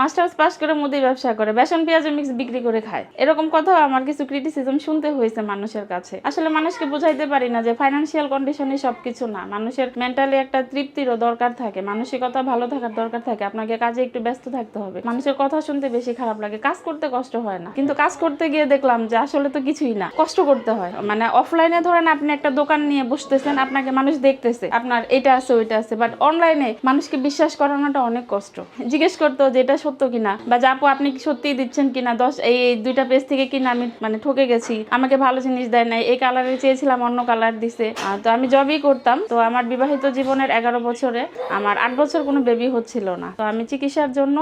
Masters pass করে মুদি ব্যবসা করে, বেসন পেঁয়াজ মিক্স বিক্রি করে খায়। এরকম কথাও আমার কিছু ক্রিটিসিজম শুনতে হয়েছে মানুষের কাছে। আসলে মানুষকে বুঝাইতে পারি না যে ফাইনান্সিয়াল কন্ডিশনই সবকিছু না, মানুষের মেন্টালি একটা তৃপ্তিরও দরকার থাকে, মানসিকতা ভালো থাকার দরকার থাকে। আপনাকে কাজে একটু ব্যস্ত থাকতে হবে। মানুষের কথা শুনতে বেশি খারাপ লাগে, কাজ করতে কষ্ট হয় না, কিন্তু কাজ করতে গিয়ে দেখলাম যে আসলে তো কিছুই না, কষ্ট করতে হয়। মানে অফলাইনে ধরেন আপনি একটা দোকান নিয়ে বসতেছেন, আপনাকে মানুষ দেখতেছে আপনার এটা আছে ওইটা আছে, বাট অনলাইনে মানুষকে বিশ্বাস করানোটা অনেক কষ্ট। জিজ্ঞেস করতো যে এটা সত্য কিনা, বা যে আপু আপনি কি সত্যিই দিচ্ছেন কিনা, এই 2টা পেজ থেকে কিনা আমি মানে ঠকে গেছি, আমাকে ভালো জিনিস দেয় নাই, এই কালারে চেয়েছিলাম অন্য কালার দিছে। তো আমি জবই করতাম। তো আমার বিবাহিত জীবনের 11 বছরে আমার 8 বছর কোনো বেবি হচ্ছিল না। তো আমি চিকিৎসার জন্য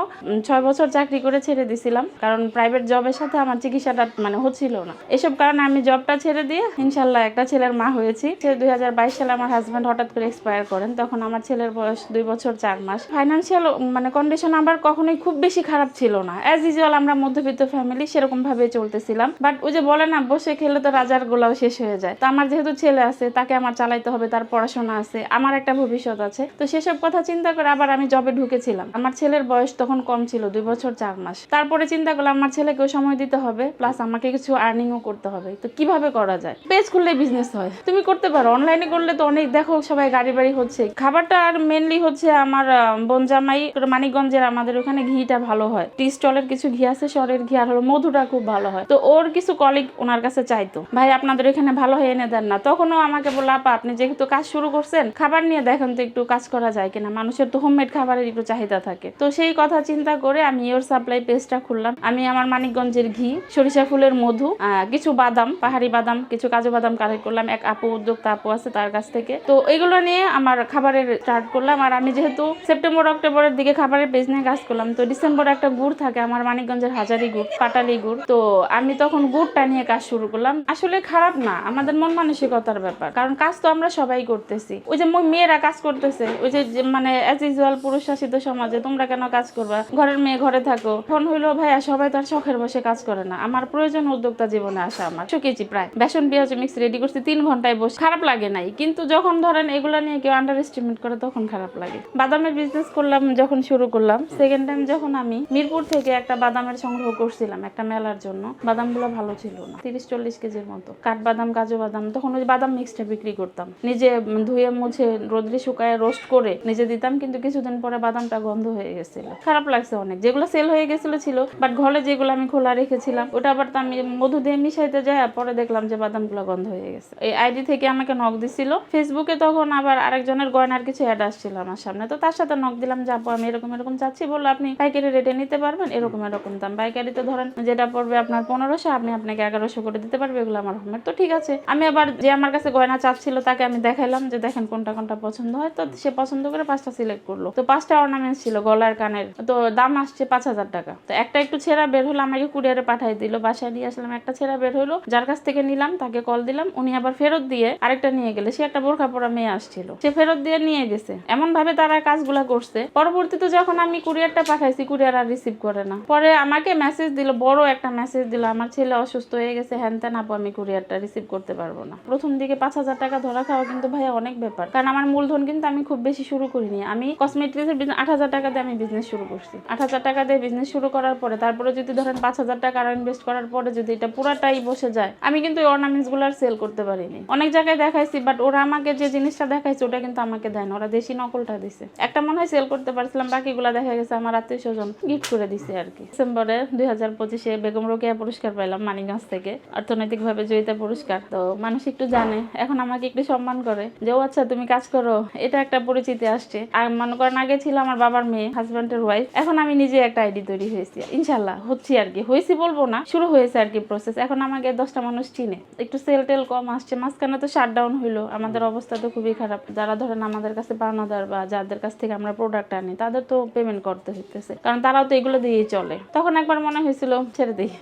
6 বছর চাকরি করে ছেড়ে দিছিলাম, কারণ প্রাইভেট জবের সাথে আমার চিকিৎসাটা মানে হচ্ছিল না। এসব কারণে আমি জবটা ছেড়ে দিয়ে ইনশাল্লাহ একটা ছেলের মা হয়েছি। 2022 সালে আমার হাজব্যান্ড হঠাৎ করে এক্সপায়ার করেন, তখন আমার ছেলের বয়স 2 বছর 4 মাস। ফাইনান্সিয়াল মানে কন্ডিশন আমার কখনোই খুব বেশি খারাপ ছিল না, অ্যাজ ইউজুয়াল আমরা মধ্যবিত্ত ফ্যামিলি সেরকম ভাবে চলতেছিলাম। বাট ওই যে বলে না, বসে খেলে তো রাজার গোলাও শেষ হয়ে যায়। তো আমার যেহেতু ছেলে আছে, তাকে আমার চালাইতে হবে, তার পড়াশোনা আছে, আমার একটা ভবিষ্যৎ আছে। তো সেসব কথা চিন্তা করে আবার আমি জবে ঢুকেছিলাম। আমার ছেলের বয়স তখন কম ছিল, 2 বছর 4 মাস। তারপরে চিন্তা করলাম আমার ছেলেকেও সময় দিতে হবে, প্লাস আমাকে কিছু আর্নিংও করতে হবে। তো কিভাবে করা যায়? পেজ খুললে বিজনেস হয়, তুমি করতে পারো। অনলাইনে করলে তো অনেক, দেখো সবাই গাড়ি বাড়ি হচ্ছে। খাবারটা আর মেনলি হচ্ছে আমার বোন জামাই মানিকগঞ্জের, আমাদের ওখানে ঘিটা ভালো হয়। টি স্টলের কিছু ঘি আছে, শহরের ঘি, আর হলো মধুটা খুব ভালো হয়। তো ওর কিছু কলিগ ওনার কাছে চাইতো, ভাই আপনাদের এখানে ভালো হয়ে এনে দেন না। তখনও আমাকে বললো, আপা আপনি যেহেতু কাজ শুরু করছেন, খাবার নিয়ে দেখেন তো একটু কাজ করা যায় কিনা, মানুষের তো হোমমেড খাবারের একটু চাহিদা থাকে। তো সেই কথা চিন্তা করে আমি ইওর সাপ্লাই পেজটা খুললাম। আমি আমার মানিকগঞ্জের ঘি, সরিষা ফুলের মধু, কিছু বাদাম, পাহাড়ি বাদাম, কিছু কাজু বাদাম কালেক্ট করলাম, এক আপু উদ্যোক্তা আপু আছে তার কাছ থেকে। তো এগুলো নিয়ে আমার খাবারের স্টার্ট করলাম। আর আমি যেহেতু সেপ্টেম্বর অক্টোবরের দিকে খাবারের পেজ নিয়ে কাজ করলাম, তো ডিসেম্বরে একটা গুড় থাকে আমার মানিকগঞ্জের, হাজারি গুড়, পাটালি গুড়। তো আমি তখন গুড়টা নিয়ে কাজ শুরু করলাম। আসলে খারাপ না, আমাদের মন মানসিকতার ব্যাপার, কারণ কাজ তো আমরা সবাই করতেছি। ওই যে মেয়েরা কাজ করতেছে, ওই যে মানে অ্যাজ ইউজুয়াল পুরুষ শাসিত সমাজে তোমরা কেন কাজ করবা, ঘরের মেয়ে ঘরে থাকো। ফোন হইলো ভাইয়া, সবাই তার শখের বসে কাজ করে না। আমার প্রয়োজন উদ্যোক্তা জীবনে আসা। আমার শুকিয়েছি প্রায়, বেসন পেঁয়াজ মিক্স রেডি করছি 3 ঘন্টায় বসে, খারাপ লাগে নাই। কিন্তু যখন ধরেন এগুলা নিয়ে কেউ আন্ডার এস্টিমেট করে তখন খারাপ লাগে। বাদামের বিজনেস করলাম যখন শুরু করলাম, সেকেন্ড টাইম যখন আমি মিরপুর থেকে একটা বাদামের সংগ্রহ করছিলাম একটা মেলার জন্য, বাদামগুলো ভালো ছিল না, 30-40 কেজির মতো কাঠবাদাম, কাজু বাদাম। তখন ওই বাদাম মিক্সটা বিক্রি করতাম, নিজে ধুয়ে মুছে রোদ্রে শুকায় রোস্ট করে নিজে দিতাম। কিন্তু কিছুদিন পরে বাদামটা গন্ধ হয়ে গেছিল, খারাপ লাগছে অনেক। যেগুলো সেল হয়ে গেছিল ছিল, বাট ঘরে যেগুলো আমি খোলা রেখেছিলাম ওটা আবার তো আমি মধু দিয়ে মিশাইতে যাই, পরে দেখলাম যে বাদামগুলো গন্ধ হয়ে গেছে। এই আইডি থেকে আমাকে নক দিছিল ফেসবুকে, তখন আবার আরেকজনের গয়নার কিছু অ্যাড আসছিল আমার সামনে। তো তার সাথে নক দিলাম যে আপু আমি এরকম এরকম চাচ্ছি, বললো আপনি পাইকারি রেটে নিতে পারবেন, এরকম এরকম দাম। পাইকারিতে ধরেন যেটা পড়বে আপনার 1500, আপনি আপনাকে 1100 করে দিতে পারবে, এগুলো আমার হোমের। তো ঠিক আছে, আমি আবার যে আমার কাছে গয়না চাচ্ছিল তাকে আমি দেখাইলাম যে দেখেন কোনটা কোনটা পছন্দ হয়। তো সে পছন্দ করে 5টা সিলেক্ট করলো। তো 5টা অর্নামেন্টস ছিল গলার কানের, তো দাম আসছে 5000 টাকা। তো একটা একটু ছেঁড়া বের হলো, আমাকে কুরিয়ারে পাঠিয়ে দিল, বাসায় নিয়ে আসলাম। একটা ছেঁড়া বের হলো, যার কাছ থেকে নিলাম তাকে কল দিলাম, উনি আবার ফেরত দিয়ে আরেকটা নিয়ে গেলে। সে একটা বোরখা পরা মেয়ে আসছিল, সে ফেরত দিয়ে নিয়ে গেছে। এমন ভাবে তারা কাজগুলা করছে। পরবর্তীতে যখন আমি কুরিয়ারটা পাঠাইছি, কুরিয়ার আর রিসিভ করে না। পরে আমাকে মেসেজ দিল, বড় একটা মেসেজ দিল, আমার ছেলে অসুস্থ হয়ে গেছে, হ্যান ত্যান, আপু আমি কুরিয়ারটা রিসিভ করতে পারবো না। প্রথম দিকে 5000 টাকা ধরা খাওয়া কিন্তু ভাইয়া অনেক ব্যাপার, কারণ আমার মূলধন কিন্তু আমি খুব বেশি শুরু করিনি। আমি কসমেটিক্সের বিজনেস 8000 টাকা দিয়ে আমি বিজনেস শুরু করছি। 8000 টাকা দিয়ে বিজনেস শুরু করার পরে তারপরে যদি ধরেন 5000 টাকা আর ইনভেস্ট করার পরে যদি এটা পুরাটাই বসে যায়, আমি কিন্তু এই অর্নামেন্টস গুলো আর সেল করতে পারিনি। অনেক জায়গায় দেখাইছি, বাট ওরা আমাকে যে জিনিসটা দেখাইছে ওটা কিন্তু আমাকে দেয় না, ওরা দেশি নকলটা দিছে। একটা মনে হয় সেল করতে পারছিলাম, বাকিগুলা দেখা গেছে আমার আত্মীয় স্বজন গিফট করে দিছে আর কি। ডিসেম্বরে 2025-এ বেগম রোকেয়া পুরস্কার পাইলাম মানিকগঞ্জ থেকে, অর্থনৈতিক ভাবে জয়িতা পুরস্কার। তো মানুষ একটু জানে, এখন আমাকে একটু সম্মান করে যে ও আচ্ছা তুমি কাজ করো, এটা একটা পরিচিতি আসছে। আর মনে করেন আগে ছিল আমার বাবার মেয়ে, হাজব্যান্ডের ওয়াইফ, এখন আমি নিজে একটা আইডি তৈরি হয়েছি, ইনশাল্লাহ হচ্ছি আর কি। হয়েছি বলবো না, শুরু হয়েছে আর কি প্রসেস। এখন আমাকে 10টা মানুষ চিনে, একটু সেল টেল কম আসছে। মাঝখানে তো শাটডাউন হইলো, আমাদের অবস্থা তো খুবই খারাপ। যারা ধরেন আমাদের কাছে পাওনাদার বা যাদের কাছ থেকে আমরা প্রোডাক্ট আনি, তাদের তো পেমেন্ট করতে হইতেছে, কারণ তারাও তো এগুলো দিয়েই চলে। তখন একবার মনে হয়েছিল ছেড়ে দিই।